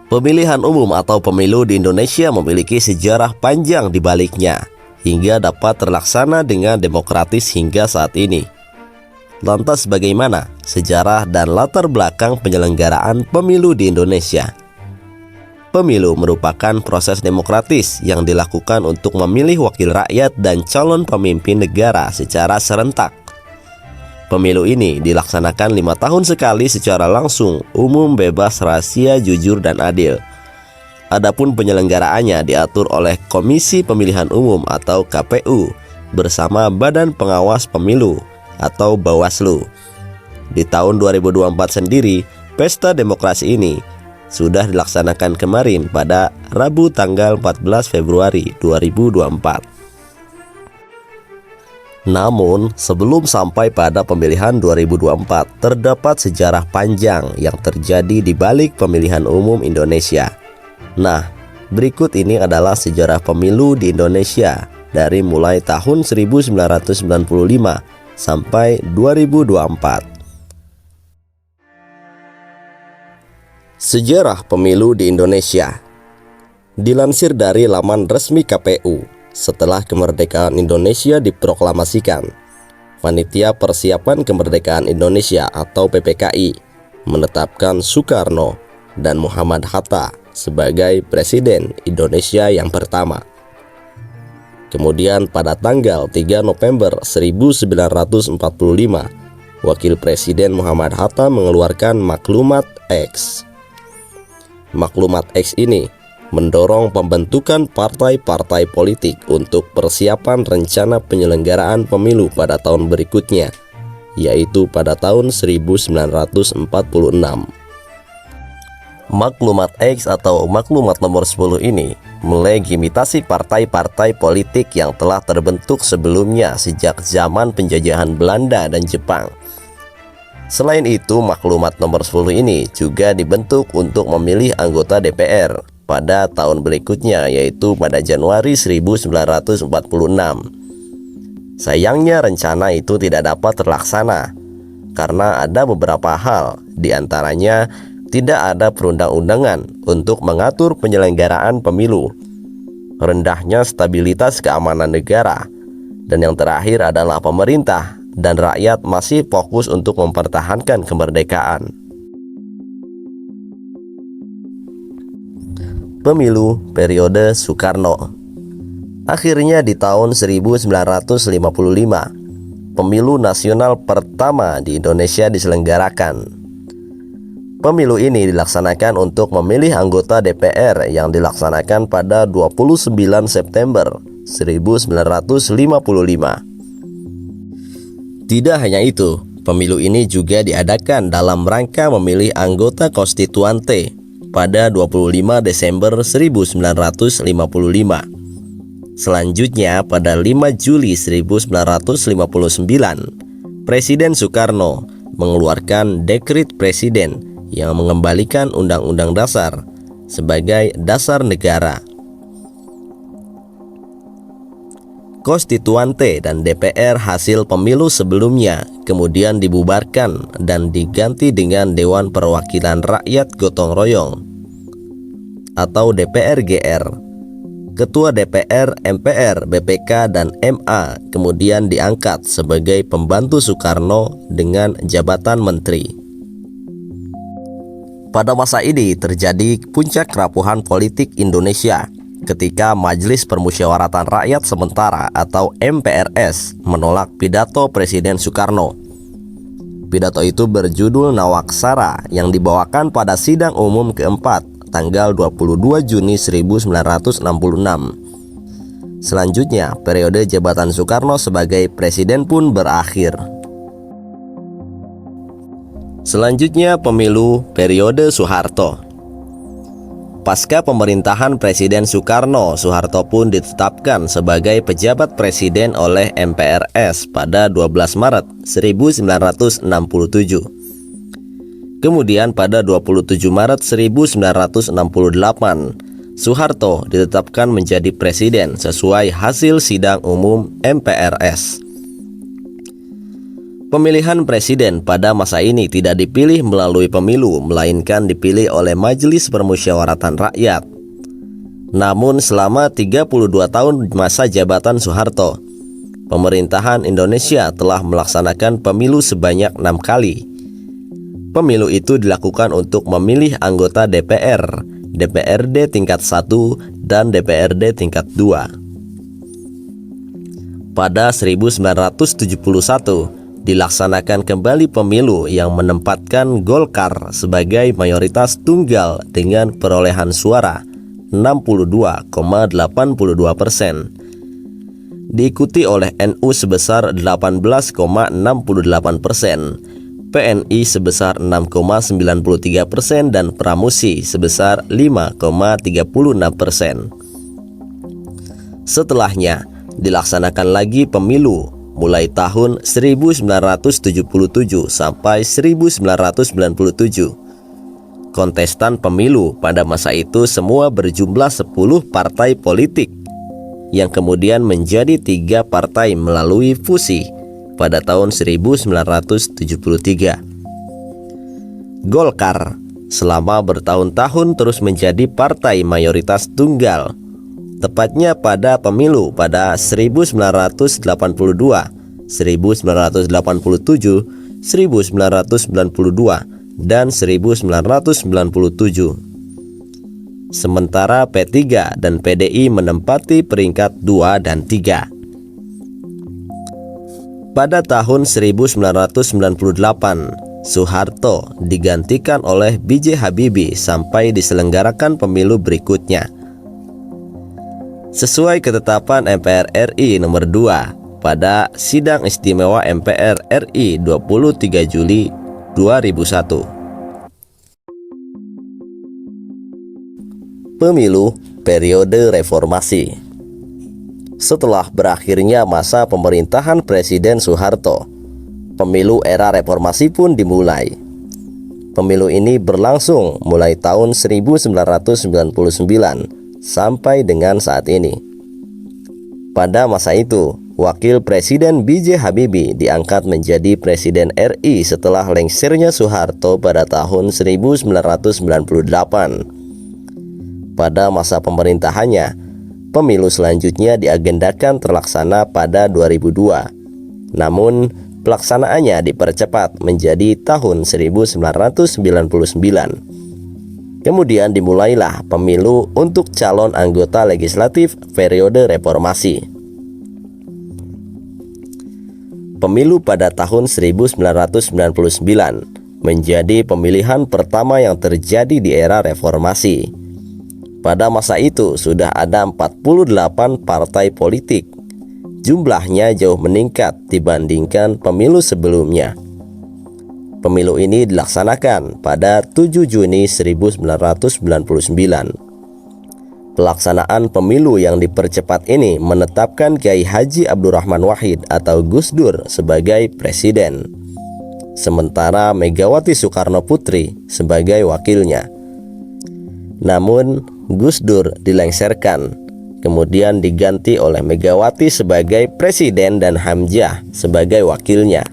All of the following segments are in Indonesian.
Pemilihan umum atau pemilu di Indonesia memiliki sejarah panjang di baliknya, hingga dapat terlaksana dengan demokratis hingga saat ini. Lantas bagaimana sejarah dan latar belakang penyelenggaraan pemilu di Indonesia? Pemilu merupakan proses demokratis yang dilakukan untuk memilih wakil rakyat dan calon pemimpin negara secara serentak. Pemilu ini dilaksanakan 5 tahun sekali secara langsung, umum, bebas, rahasia, jujur, dan adil. Adapun penyelenggaraannya diatur oleh Komisi Pemilihan Umum atau KPU bersama Badan Pengawas Pemilu atau Bawaslu. Di tahun 2024 sendiri, pesta demokrasi ini sudah dilaksanakan kemarin pada Rabu tanggal 14 Februari 2024. Namun, sebelum sampai pada pemilihan 2024, terdapat sejarah panjang yang terjadi di balik pemilihan umum Indonesia. Nah, berikut ini adalah sejarah pemilu di Indonesia dari mulai tahun 1995 sampai 2024. Sejarah pemilu di Indonesia. Dilansir dari laman resmi KPU, setelah kemerdekaan Indonesia diproklamasikan, Panitia Persiapan Kemerdekaan Indonesia atau PPKI menetapkan Soekarno dan Muhammad Hatta sebagai Presiden Indonesia yang pertama. Kemudian pada tanggal 3 November 1945, Wakil Presiden Muhammad Hatta mengeluarkan Maklumat X. Maklumat X ini mendorong pembentukan partai-partai politik untuk persiapan rencana penyelenggaraan pemilu pada tahun berikutnya, yaitu pada tahun 1946. Maklumat X atau Maklumat nomor 10 ini melegitimasi partai-partai politik yang telah terbentuk sebelumnya sejak zaman penjajahan Belanda dan Jepang. Selain itu, Maklumat nomor 10 ini juga dibentuk untuk memilih anggota DPR pada tahun berikutnya, yaitu pada Januari 1946. Sayangnya rencana itu tidak dapat terlaksana karena ada beberapa hal, diantaranya tidak ada perundang-undangan untuk mengatur penyelenggaraan pemilu, rendahnya stabilitas keamanan negara, dan yang terakhir adalah pemerintah dan rakyat masih fokus untuk mempertahankan kemerdekaan. Pemilu periode Soekarno. Akhirnya di tahun 1955, pemilu nasional pertama di Indonesia diselenggarakan. Pemilu ini dilaksanakan untuk memilih anggota DPR yang dilaksanakan pada 29 September 1955. Tidak hanya itu, pemilu ini juga diadakan dalam rangka memilih anggota konstituante pada 25 Desember 1955. Selanjutnya pada 5 Juli 1959, Presiden Soekarno mengeluarkan dekret presiden yang mengembalikan Undang-Undang Dasar sebagai dasar negara. Konstituante dan DPR hasil pemilu sebelumnya kemudian dibubarkan dan diganti dengan Dewan Perwakilan Rakyat Gotong Royong atau DPR-GR. Ketua DPR, MPR, BPK, dan MA kemudian diangkat sebagai pembantu Soekarno dengan jabatan menteri. Pada masa ini terjadi puncak kerapuhan politik Indonesia ketika Majelis Permusyawaratan Rakyat Sementara atau MPRS menolak pidato Presiden Soekarno. Pidato itu berjudul Nawaksara yang dibawakan pada sidang umum keempat tanggal 22 Juni 1966. Selanjutnya, periode jabatan Soekarno sebagai presiden pun berakhir. Selanjutnya, pemilu periode Soeharto. Pasca pemerintahan Presiden Soekarno, Soeharto pun ditetapkan sebagai pejabat presiden oleh MPRS pada 12 Maret 1967. Kemudian pada 27 Maret 1968, Soeharto ditetapkan menjadi presiden sesuai hasil sidang umum MPRS. Pemilihan presiden pada masa ini tidak dipilih melalui pemilu, melainkan dipilih oleh Majelis Permusyawaratan Rakyat. Namun selama 32 tahun masa jabatan Soeharto, pemerintahan Indonesia telah melaksanakan pemilu sebanyak 6 kali. Pemilu itu dilakukan untuk memilih anggota DPR, DPRD tingkat 1, dan DPRD tingkat 2. Pada 1971, dilaksanakan kembali pemilu yang menempatkan Golkar sebagai mayoritas tunggal dengan perolehan suara 62,82%. Diikuti oleh NU sebesar 18,68%, PNI sebesar 6,93% dan Pramusi sebesar 5,36%. Setelahnya, dilaksanakan lagi pemilu mulai tahun 1977 sampai 1997. Kontestan pemilu pada masa itu semua berjumlah 10 partai politik, yang kemudian menjadi 3 partai melalui fusi pada tahun 1973. Golkar selama bertahun-tahun terus menjadi partai mayoritas tunggal. Tepatnya pada pemilu pada 1982, 1987, 1992, dan 1997. Sementara P3 dan PDI menempati peringkat 2 dan 3. Pada tahun 1998, Soeharto digantikan oleh B.J. Habibie sampai diselenggarakan pemilu berikutnya. Sesuai ketetapan MPR RI nomor 2 pada Sidang Istimewa MPR RI 23 Juli 2001. Pemilu periode reformasi. Setelah berakhirnya masa pemerintahan Presiden Soeharto, pemilu era reformasi pun dimulai. Pemilu ini berlangsung mulai tahun 1999 sampai dengan saat ini. Pada masa itu, Wakil Presiden B.J. Habibie diangkat menjadi Presiden RI setelah lengsernya Soeharto pada tahun 1998. Pada masa pemerintahannya, pemilu selanjutnya diagendakan terlaksana pada 2002. Namun, pelaksanaannya dipercepat menjadi tahun 1999. Kemudian dimulailah pemilu untuk calon anggota legislatif periode reformasi. Pemilu pada tahun 1999 menjadi pemilihan pertama yang terjadi di era reformasi. Pada masa itu sudah ada 48 partai politik. Jumlahnya jauh meningkat dibandingkan pemilu sebelumnya. Pemilu ini dilaksanakan pada 7 Juni 1999. Pelaksanaan pemilu yang dipercepat ini menetapkan Kiai Haji Abdurrahman Wahid atau Gus Dur sebagai presiden, sementara Megawati Soekarno Putri sebagai wakilnya. Namun, Gus Dur dilengserkan, kemudian diganti oleh Megawati sebagai presiden dan Hamzah sebagai wakilnya.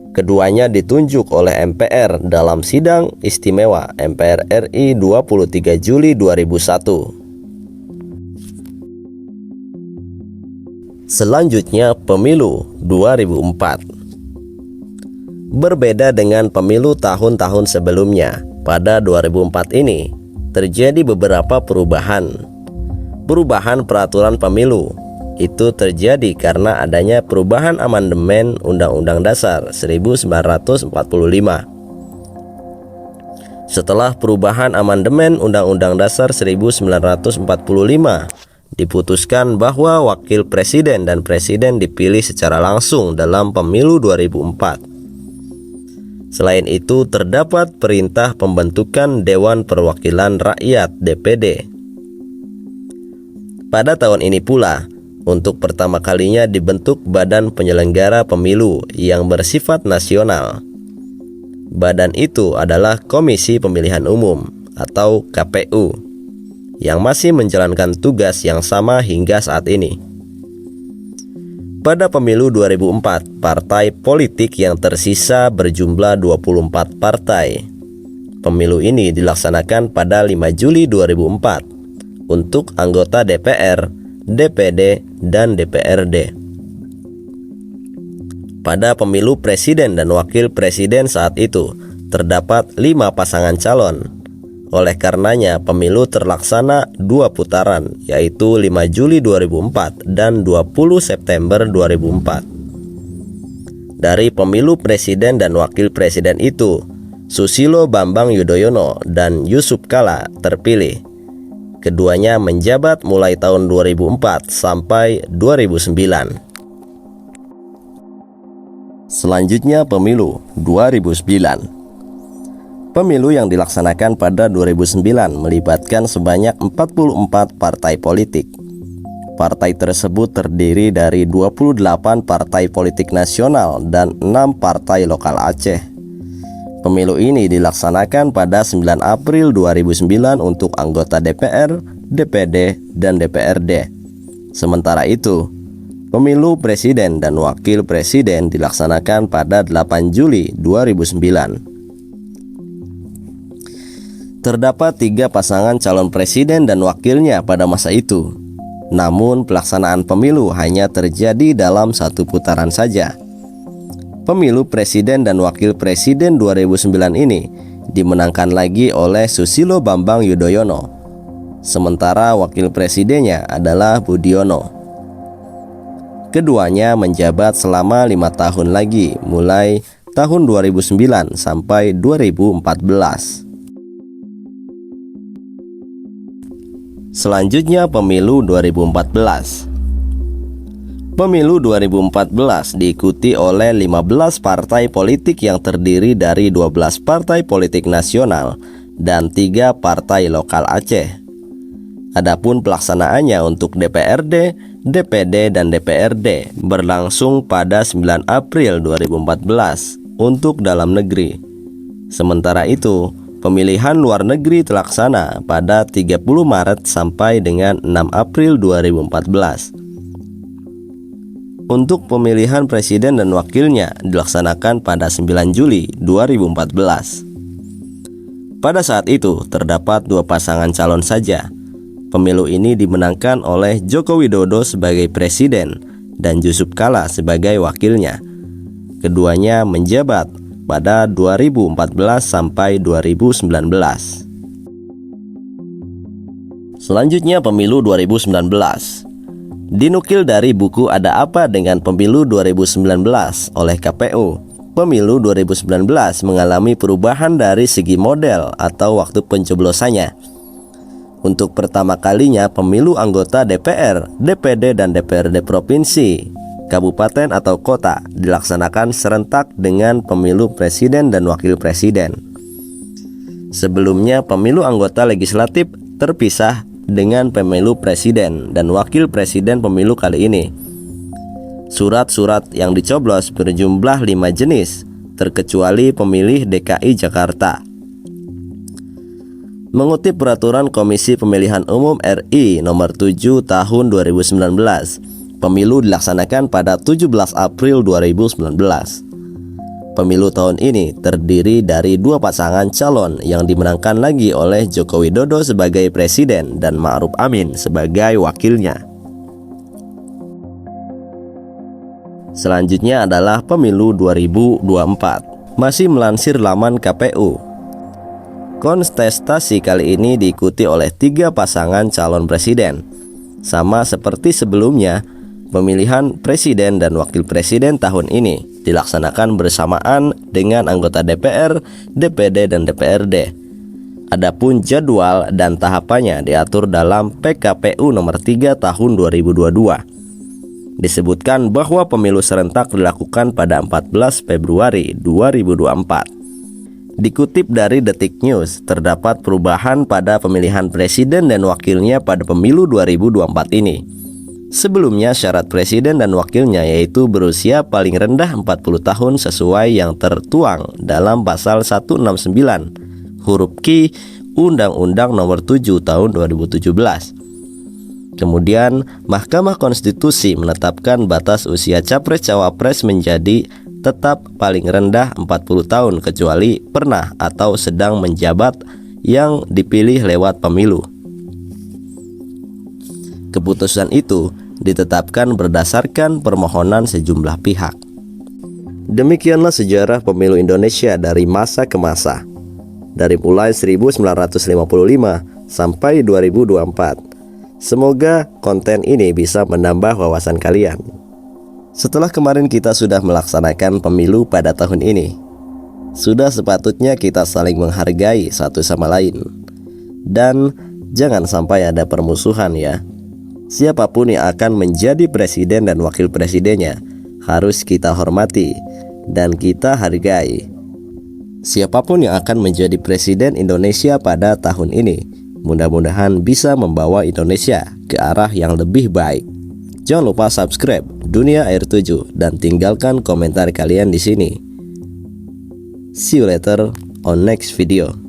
Keduanya ditunjuk oleh MPR dalam Sidang Istimewa MPR RI 23 Juli 2001. Selanjutnya pemilu 2004. Berbeda dengan pemilu tahun-tahun sebelumnya, pada 2004 ini terjadi beberapa perubahan. Perubahan peraturan pemilu itu terjadi karena adanya perubahan amandemen Undang-Undang Dasar 1945. Setelah perubahan amandemen Undang-Undang Dasar 1945, diputuskan bahwa wakil presiden dan presiden dipilih secara langsung dalam pemilu 2004. Selain itu, terdapat perintah pembentukan Dewan Perwakilan Rakyat (DPD). Pada tahun ini pula, untuk pertama kalinya dibentuk Badan Penyelenggara Pemilu yang bersifat nasional. Badan itu adalah Komisi Pemilihan Umum atau KPU, yang masih menjalankan tugas yang sama hingga saat ini. Pada pemilu 2004, partai politik yang tersisa berjumlah 24 partai. Pemilu ini dilaksanakan pada 5 Juli 2004 untuk anggota DPR, DPD, dan DPRD. Pada pemilu presiden dan wakil presiden saat itu, terdapat 5 pasangan calon. Oleh karenanya, pemilu terlaksana 2 putaran, yaitu 5 Juli 2004 dan 20 September 2004. Dari pemilu presiden dan wakil presiden itu, Susilo Bambang Yudhoyono dan Yusuf Kala terpilih. Keduanya menjabat mulai tahun 2004 sampai 2009. Selanjutnya pemilu 2009. Pemilu yang dilaksanakan pada 2009 melibatkan sebanyak 44 partai politik. Partai tersebut terdiri dari 28 partai politik nasional dan 6 partai lokal Aceh. Pemilu ini dilaksanakan pada 9 April 2009 untuk anggota DPR, DPD, dan DPRD. Sementara itu, pemilu presiden dan wakil presiden dilaksanakan pada 8 Juli 2009. Terdapat 3 pasangan calon presiden dan wakilnya pada masa itu. Namun pelaksanaan pemilu hanya terjadi dalam 1 putaran saja. Pemilu presiden dan wakil presiden 2009 ini dimenangkan lagi oleh Susilo Bambang Yudhoyono. Sementara wakil presidennya adalah Budiono. Keduanya menjabat selama 5 tahun lagi, mulai tahun 2009 sampai 2014. Selanjutnya pemilu 2014. Pemilu 2014 diikuti oleh 15 partai politik yang terdiri dari 12 partai politik nasional dan 3 partai lokal Aceh. Adapun pelaksanaannya untuk DPRD, DPD, dan DPRD berlangsung pada 9 April 2014 untuk dalam negeri. Sementara itu, pemilihan luar negeri terlaksana pada 30 Maret sampai dengan 6 April 2014. Untuk pemilihan presiden dan wakilnya dilaksanakan pada 9 Juli 2014. Pada saat itu terdapat 2 pasangan calon saja. Pemilu ini dimenangkan oleh Joko Widodo sebagai presiden dan Yusuf Kala sebagai wakilnya. Keduanya menjabat pada 2014 sampai 2019. Selanjutnya pemilu 2019. Dinukil dari buku Ada Apa Dengan Pemilu 2019 oleh KPU, pemilu 2019 mengalami perubahan dari segi model atau waktu pencoblosannya. Untuk pertama kalinya pemilu anggota DPR, DPD, dan DPRD provinsi, kabupaten atau kota dilaksanakan serentak dengan pemilu presiden dan wakil presiden. Sebelumnya pemilu anggota legislatif terpisah dengan pemilu presiden dan wakil presiden pemilu kali ini. Surat-surat yang dicoblos berjumlah 5 jenis, terkecuali pemilih DKI Jakarta. Mengutip peraturan Komisi Pemilihan Umum RI nomor 7 tahun 2019, pemilu dilaksanakan pada 17 April 2019. Pemilu tahun ini terdiri dari 2 pasangan calon yang dimenangkan lagi oleh Joko Widodo sebagai presiden dan Ma'ruf Amin sebagai wakilnya. Selanjutnya adalah pemilu 2024. Masih melansir laman KPU, kontestasi kali ini diikuti oleh 3 pasangan calon presiden. Sama seperti sebelumnya, pemilihan presiden dan wakil presiden tahun ini dilaksanakan bersamaan dengan anggota DPR, DPD, dan DPRD. Adapun jadwal dan tahapannya diatur dalam PKPU nomor 3 tahun 2022. Disebutkan bahwa pemilu serentak dilakukan pada 14 Februari 2024. Dikutip dari Detik News, terdapat perubahan pada pemilihan presiden dan wakilnya pada pemilu 2024 ini. Sebelumnya syarat presiden dan wakilnya yaitu berusia paling rendah 40 tahun sesuai yang tertuang dalam pasal 169 huruf Q Undang-Undang nomor 7 tahun 2017. Kemudian, Mahkamah Konstitusi menetapkan batas usia capres-cawapres menjadi tetap paling rendah 40 tahun kecuali pernah atau sedang menjabat yang dipilih lewat pemilu. Keputusan itu ditetapkan berdasarkan permohonan sejumlah pihak. Demikianlah sejarah pemilu Indonesia dari masa ke masa, dari mulai 1955 sampai 2024. Semoga konten ini bisa menambah wawasan kalian. Setelah kemarin kita sudah melaksanakan pemilu pada tahun ini, sudah sepatutnya kita saling menghargai satu sama lain. Dan jangan sampai ada permusuhan ya. Siapapun yang akan menjadi presiden dan wakil presidennya harus kita hormati dan kita hargai. Siapapun yang akan menjadi presiden Indonesia pada tahun ini, mudah-mudahan bisa membawa Indonesia ke arah yang lebih baik. Jangan lupa subscribe Dunia Air 7 dan tinggalkan komentar kalian di sini. See you later on next video.